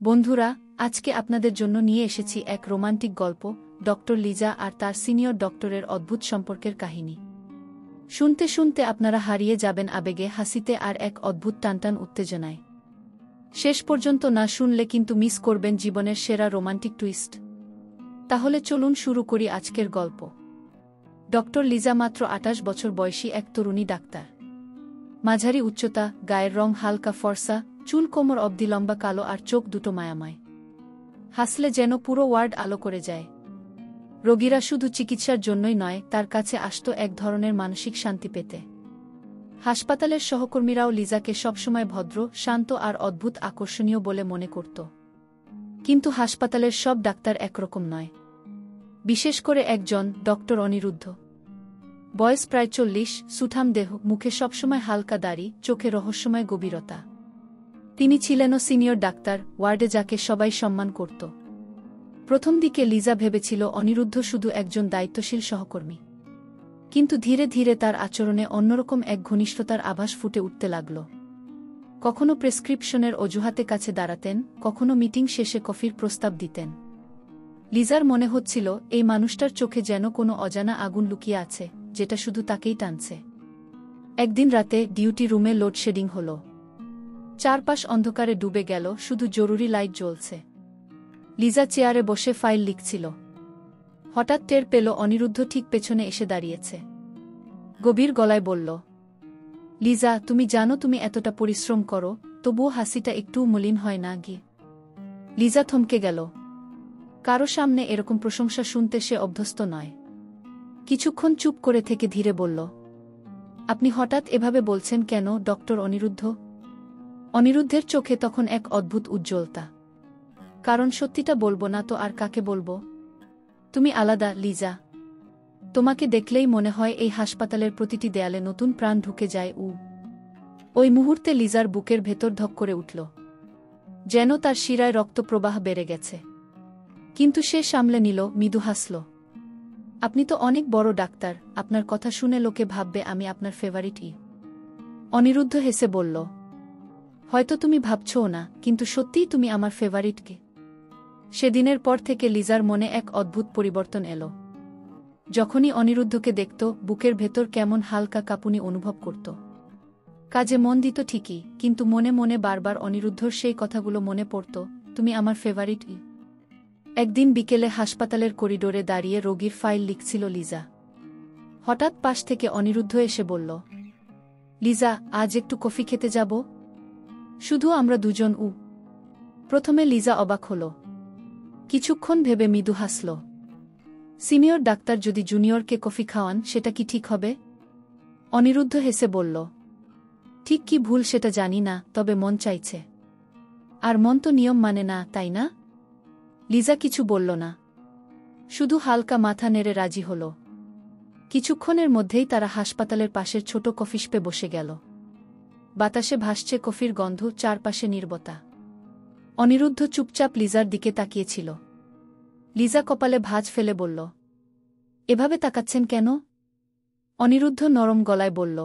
বন্ধুরা, আজকে আপনাদের জন্য নিয়ে এসেছি এক রোমান্টিক গল্প, ডক্টর লিজা আর তার সিনিয়র ডক্টরের অদ্ভুত সম্পর্কের কাহিনী। শুনতে শুনতে আপনারা হারিয়ে যাবেন আবেগে, হাসিতে আর এক অদ্ভুত টানটান উত্তেজনায়। শেষ পর্যন্ত না শুনলে কিন্তু মিস করবেন জীবনের সেরা রোমান্টিক টুইস্ট। তাহলে চলুন শুরু করি আজকের গল্প। ডক্টর লিজা মাত্র ২৮ বছর বয়সী এক তরুণী ডাক্তার। মাঝারি উচ্চতা, গায়ের রং হালকা ফর্সা, চুল কোমর অবধি লম্বা কালো আর চোখ দুটো মায়াময়। হাসলে যেন পুরো ওয়ার্ড আলো করে যায়। রোগীরা শুধু চিকিৎসার জন্যই নয়, তার কাছে আসত এক ধরনের মানসিক শান্তি পেতে। হাসপাতালের সহকর্মীরাও লিজাকে সবসময় ভদ্র, শান্ত আর অদ্ভুত আকর্ষণীয় বলে মনে করত। কিন্তু হাসপাতালের সব ডাক্তার একরকম নয়। বিশেষ করে একজন, ডক্টর অনিরুদ্ধ। বয়স প্রায় ৪০, সুঠাম দেহ, মুখে সবসময় হালকা দাড়ি, চোখে রহস্যময় গভীরতা। তিনি ছিলেনও সিনিয়র ডাক্তার, ওয়ার্ডে যাকে সবাই সম্মান করত। প্রথম দিকে লিজা ভেবেছিল অনিরুদ্ধ শুধু একজন দায়িত্বশীল সহকর্মী। কিন্তু ধীরে ধীরে তার আচরণে অন্যরকম এক ঘনিষ্ঠতার আভাস ফুটে উঠতে লাগল। কখনো প্রেসক্রিপশনের অজুহাতে কাছে দাঁড়াতেন, কখনো মিটিং শেষে কফির প্রস্তাব দিতেন। লিজার মনে হচ্ছিল এই মানুষটার চোখে যেন কোনো অজানা আগুন লুকিয়ে আছে, যেটা শুধু তাকেই টানছে। একদিন রাতে ডিউটি রুমে লোডশেডিং হল। চারপাশ অন্ধকারে ডুবে গেল, শুধু জরুরি লাইট জ্বলছে। লিজা চেয়ারে বসে ফাইল লিখছিল। হঠাৎ টের পেল অনিরুদ্ধ ঠিক পেছনে এসে দাঁড়িয়েছে। গভীর গলায় বলল, লিজা, তুমি জানো তুমি এতটা পরিশ্রম করো, তবুও হাসিটা একটুও মলিন হয় না গি। লিজা থমকে গেল। কারো সামনে এরকম প্রশংসা শুনতে সে অভ্যস্ত নয়। কিছুক্ষণ চুপ করে থেকে ধীরে বলল, আপনি হঠাৎ এভাবে বলছেন কেন, ডক্টর অনিরুদ্ধ? অনিরুদ্ধের চোখে তখন এক অদ্ভুত উজ্জ্বলতা। কারণ সত্যিটা বলবো না তো আর কাকে বলবো? তুমি আলাদা, লিজা। তোমাকে দেখলেই মনে হয় এই হাসপাতালের প্রতিটি দেয়ালে নতুন প্রাণ ঢুকে যায়। ওই মুহূর্তে লিজার বুকের ভেতর ধক করে উঠল, যেন তার শিরায় রক্তপ্রবাহ বেড়ে গেছে। কিন্তু সে সামলে নিল, মৃদু হাসল। আপনি তো অনেক বড় ডাক্তার, আপনার কথা শুনে লোকে ভাববে আমি আপনার ফেভারিট। অনিরুদ্ধ হেসে বলল, হয়তো তুমি ভাবছও না, কিন্তু সত্যিই তুমি আমার ফেভারিট কে। সেদিনের পর থেকে লিজার মনে এক অদ্ভুত পরিবর্তন এলো। যখনই অনিরুদ্ধকে দেখত, বুকের ভেতর কেমন হালকা কাঁপুনি অনুভব করত। কাজে মন দিত ঠিকই, কিন্তু মনে মনে বারবার অনিরুদ্ধর সেই কথাগুলো মনে পড়ত, তুমি আমার ফেভারিট। একদিন বিকেলে হাসপাতালের করিডোরে দাঁড়িয়ে রোগীর ফাইল লিখছিল লিজা। হঠাৎ পাশ থেকে অনিরুদ্ধ এসে বলল, লিজা, আজ একটু কফি খেতে যাব? শুধু আমরা দুজন। প্রথমে লিজা অবাক হল। কিছুক্ষণ ভেবে মৃদু হাসল। সিনিয়র ডাক্তার যদি জুনিয়রকে কফি খাওয়ান, সেটা কি ঠিক হবে? অনিরুদ্ধ হেসে বলল, ঠিক কি ভুল সেটা জানি না, তবে মন চাইছে। আর মন তো নিয়ম মানে না, তাই না? লিজা কিছু বলল না, শুধু হালকা মাথা নেড়ে রাজি হল। কিছুক্ষণের মধ্যেই তারা হাসপাতালের পাশের ছোট কফিশপে বসে গেল। বাতাসে ভাসছে কফির গন্ধ, চারপাশে নীরবতা। অনিরুদ্ধ চুপচাপ লিজার দিকে তাকিয়েছিল। লিজা কপালে ভাঁজ ফেলে বলল, এভাবে তাকাচ্ছেন কেন? অনিরুদ্ধ নরম গলায় বলল,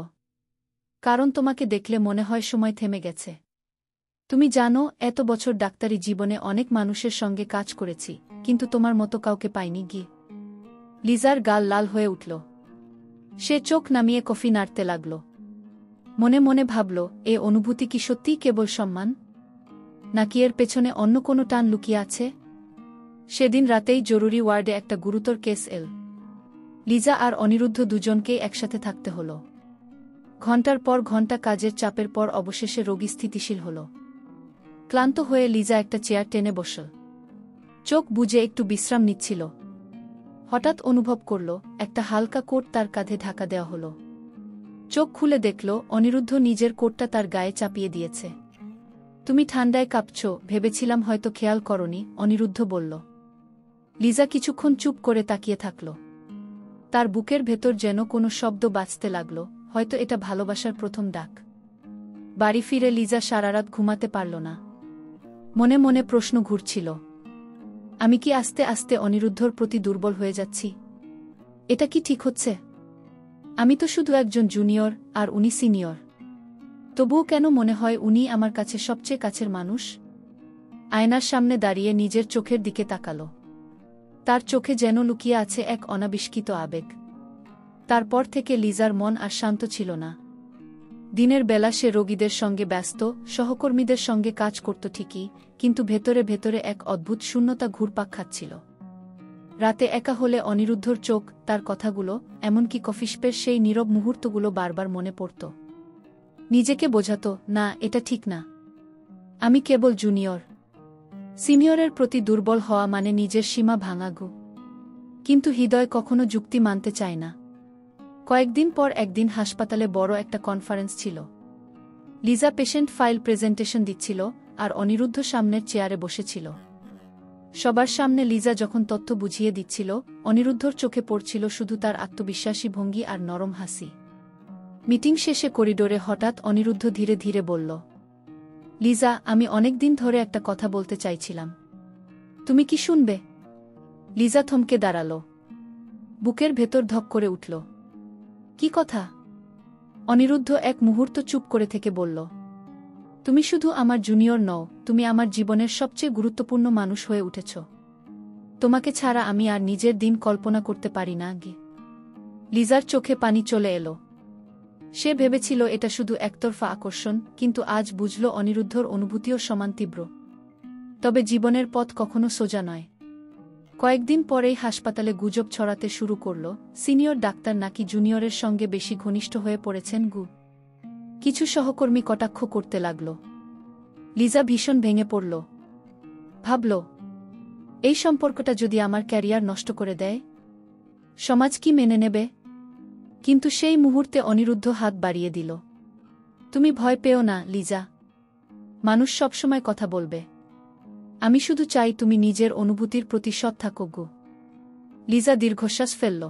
কারণ তোমাকে দেখলে মনে হয় সময় থেমে গেছে। তুমি জানো, এত বছর ডাক্তারি জীবনে অনেক মানুষের সঙ্গে কাজ করেছি, কিন্তু তোমার মতো কাউকে পাইনি গি। লিজার গাল লাল হয়ে উঠল। সে চোখ নামিয়ে কফি নাড়তে লাগল। মনে মনে ভাবল, এ অনুভূতি কি সত্যিই কেবল সম্মান, নাকি এর পেছনে অন্য কোনো টান লুকিয়ে আছে? সেদিন রাতেই জরুরি ওয়ার্ডে একটা গুরুতর কেস এল। লিজা আর অনিরুদ্ধ দুজনকেই একসাথে থাকতে হল। ঘণ্টার পর ঘণ্টা কাজের চাপের পর অবশেষে রোগী স্থিতিশীল হল। ক্লান্ত হয়ে লিজা একটা চেয়ার টেনে বসল। চোখ বুজে একটু বিশ্রাম নিচ্ছিল। হঠাৎ অনুভব করল, একটা হালকা কোট তার কাঁধে ঢাকা দেওয়া হল। চোখ খুলে দেখল, অনিরুদ্ধ নিজের কোটটা তার গায়ে চাপিয়ে দিয়েছে। তুমি ঠান্ডায় কাঁপছ, ভেবেছিলাম হয়তো খেয়াল করনি, অনিরুদ্ধ বলল। লিজা কিছুক্ষণ চুপ করে তাকিয়ে থাকল। তার বুকের ভেতর যেন কোনো শব্দ বাজতে লাগল, হয়তো এটা ভালোবাসার প্রথম ডাক। বাড়ি ফিরে লিজা সারারাত ঘুমাতে পারল না। মনে মনে প্রশ্ন ঘুরছিল, আমি কি আস্তে আস্তে অনিরুদ্ধর প্রতি দুর্বল হয়ে যাচ্ছি? এটা কি ঠিক হচ্ছে? আমি তো শুধু একজন জুনিয়র, আর উনি সিনিয়র। তবুও কেন মনে হয় উনি আমার কাছে সবচেয়ে কাছের মানুষ? আয়নার সামনে দাঁড়িয়ে নিজের চোখের দিকে তাকাল। তার চোখে যেন লুকিয়ে আছে এক অনাবিষ্কৃত আবেগ। তারপর থেকে লিজার মন আর শান্ত ছিল না। দিনের বেলা সে রোগীদের সঙ্গে ব্যস্ত, সহকর্মীদের সঙ্গে কাজ করত ঠিকই, কিন্তু ভেতরে ভেতরে এক অদ্ভুত শূন্যতা ঘুরপাক খাচ্ছিল। রাতে একা হলে অনিরুদ্ধর চোখ, তার কথাগুলো, এমনকি কফিশপের সেই নীরব মুহূর্তগুলো বারবার মনে পড়ত। নিজেকে বোঝাত, না, এটা ঠিক না। আমি কেবল জুনিয়র। সিনিয়রের প্রতি দুর্বল হওয়া মানে নিজের সীমা ভাঙা গো। কিন্তু হৃদয় কখনো যুক্তি মানতে চায় না। কয়েকদিন পর একদিন হাসপাতালে বড় একটা কনফারেন্স ছিল। লিজা পেশেন্ট ফাইল প্রেজেন্টেশন দিচ্ছিল, আর অনিরুদ্ধ সামনের চেয়ারে বসেছিল। সবার সামনে লিজা যখন তথ্য বুঝিয়ে দিচ্ছিল, অনিরুদ্ধর চোখে পড়ছিল শুধু তার আত্মবিশ্বাসী ভঙ্গি আর নরম হাসি। মিটিং শেষে করিডোরে হঠাৎ অনিরুদ্ধ ধীরে ধীরে বলল, লিজা, আমি অনেকদিন ধরে একটা কথা বলতে চাইছিলাম। তুমি কি শুনবে? লিজা থমকে দাঁড়াল। বুকের ভেতর ধক করে উঠল। কি কথা? অনিরুদ্ধ এক মুহূর্ত চুপ করে থেকে বলল, তুমি শুধু আমার জুনিয়র নও, তুমি আমার জীবনের সবচেয়ে গুরুত্বপূর্ণ মানুষ হয়ে উঠেছ। তোমাকে ছাড়া আমি আর নিজের দিন কল্পনা করতে পারি না গে। লিজার চোখে পানি চলে এলো। সে ভেবেছিল এটা শুধু একতরফা আকর্ষণ, কিন্তু আজ বুঝল অনিরুদ্ধর অনুভূতিও সমান তীব্র। তবে জীবনের পথ কখনো সোজা নয়। কয়েকদিন পরেই হাসপাতালে গুজব ছড়াতে শুরু করল, সিনিয়র ডাক্তার নাকি জুনিয়রের সঙ্গে বেশি ঘনিষ্ঠ হয়ে পড়েছেন গু। কিছু সহকর্মী কটাক্ষ করতে লাগল। লিজা ভীষণ ভেঙে পড়ল। ভাবল, এই সম্পর্কটা যদি আমার ক্যারিয়ার নষ্ট করে দেয়, সমাজ কি মেনে নেবে? কিন্তু সেই মুহূর্তে অনিরুদ্ধ হাত বাড়িয়ে দিল। তুমি ভয় পেও না, লিজা। মানুষ সবসময় কথা বলবে। আমি শুধু চাই তুমি নিজের অনুভূতির প্রতি সৎ থাকো গো। লিজা দীর্ঘশ্বাস ফেলল।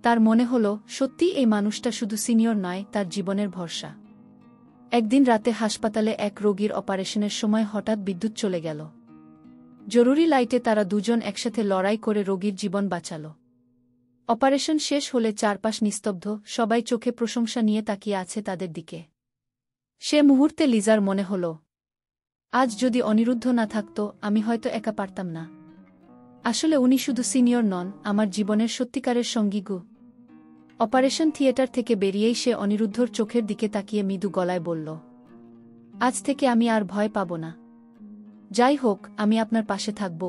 তার মনে হল, সত্যি এই মানুষটা শুধু সিনিয়র নয়, তার জীবনের ভরসা। একদিন রাতে হাসপাতালে এক রোগীর অপারেশনের সময় হঠাৎ বিদ্যুৎ চলে গেল। জরুরি লাইটে তারা দুজন একসাথে লড়াই করে রোগীর জীবন বাঁচাল। অপারেশন শেষ হলে চারপাশ নিস্তব্ধ, সবাই চোখে প্রশংসা নিয়ে তাকিয়ে আছে তাদের দিকে। সে মুহূর্তে লিজার মনে হল, আজ যদি অনিরুদ্ধ না থাকত, আমি হয়তো একা পারতাম না। আসলে উনি শুধু সিনিয়র নন, আমার জীবনের সত্যিকারের সঙ্গী গো। অপারেশন থিয়েটার থেকে বেরিয়েই সে অনিরুদ্ধর চোখের দিকে তাকিয়ে মৃদু গলায় বলল, আজ থেকে আমি আর ভয় পাব না। যাই হোক, আমি আপনার পাশে থাকব।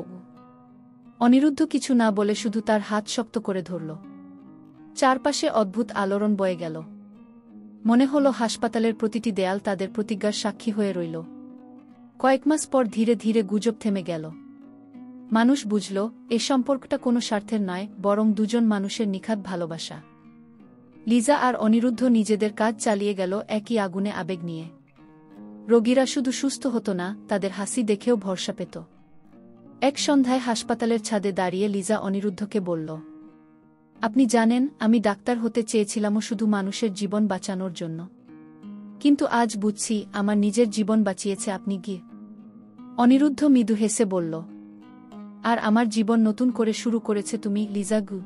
অনিরুদ্ধ কিছু না বলে শুধু তার হাত শক্ত করে ধরল। চারপাশে অদ্ভুত আলোড়ন বয়ে গেল। মনে হল হাসপাতালের প্রতিটি দেয়াল তাদের প্রতিজ্ঞার সাক্ষী হয়ে রইল। কয়েক মাস পর ধীরে ধীরে গুজব থেমে গেল। মানুষ বুঝল, এ সম্পর্কটা কোনো স্বার্থের নয়, বরং দুজন মানুষের নিখাত ভালোবাসা। লিজা আর অনিরুদ্ধ নিজেদের কাজ চালিয়ে গেল একই আগুনে আবেগ নিয়ে। রোগীরা শুধু সুস্থ হতো না, তাদের হাসি দেখেও ভরসা পেত। এক সন্ধ্যায় হাসপাতালের ছাদে দাঁড়িয়ে লিজা অনিরুদ্ধকে বলল, আপনি জানেন, আমি ডাক্তার হতে চেয়েছিলামও শুধু মানুষের জীবন বাঁচানোর জন্য। কিন্তু আজ বুঝছি, আমার নিজের জীবন বাঁচিয়েছে আপনি গিয়ে। অনিরুদ্ধ মৃদু হেসে বলল, আর আমার জীবন নতুন করে শুরু করেছে তুমি, লিজা গু।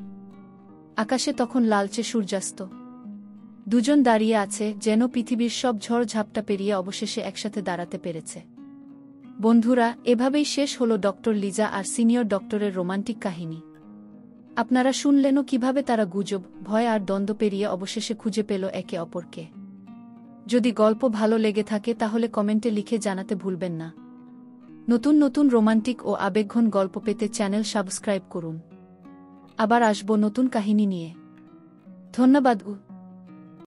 আকাশে তখন লালচে সূর্যাস্ত। দুজন দাঁড়িয়ে আছে, যেন পৃথিবীর সব ঝড় ঝাপটা পেরিয়ে অবশেষে একসাথে দাঁড়াতে পেরেছে। বন্ধুরা, এভাবেই শেষ হলো ডক্টর লিজা আর সিনিয়র ডক্টরের রোমান্টিক কাহিনী। আপনারা শুনলেনও কিভাবে তারা গুজব, ভয় আর দ্বন্দ্ব পেরিয়ে অবশেষে খুঁজে পেল একে অপরকে। যদি গল্প ভালো লেগে থাকে তাহলে কমেন্টে লিখে জানাতে ভুলবেন না। নতুন নতুন রোমান্টিক ও আবেগঘন গল্প পেতে চ্যানেল সাবস্ক্রাইব করুন। আবার আসব নতুন কাহিনী নিয়ে। ধন্যবাদ।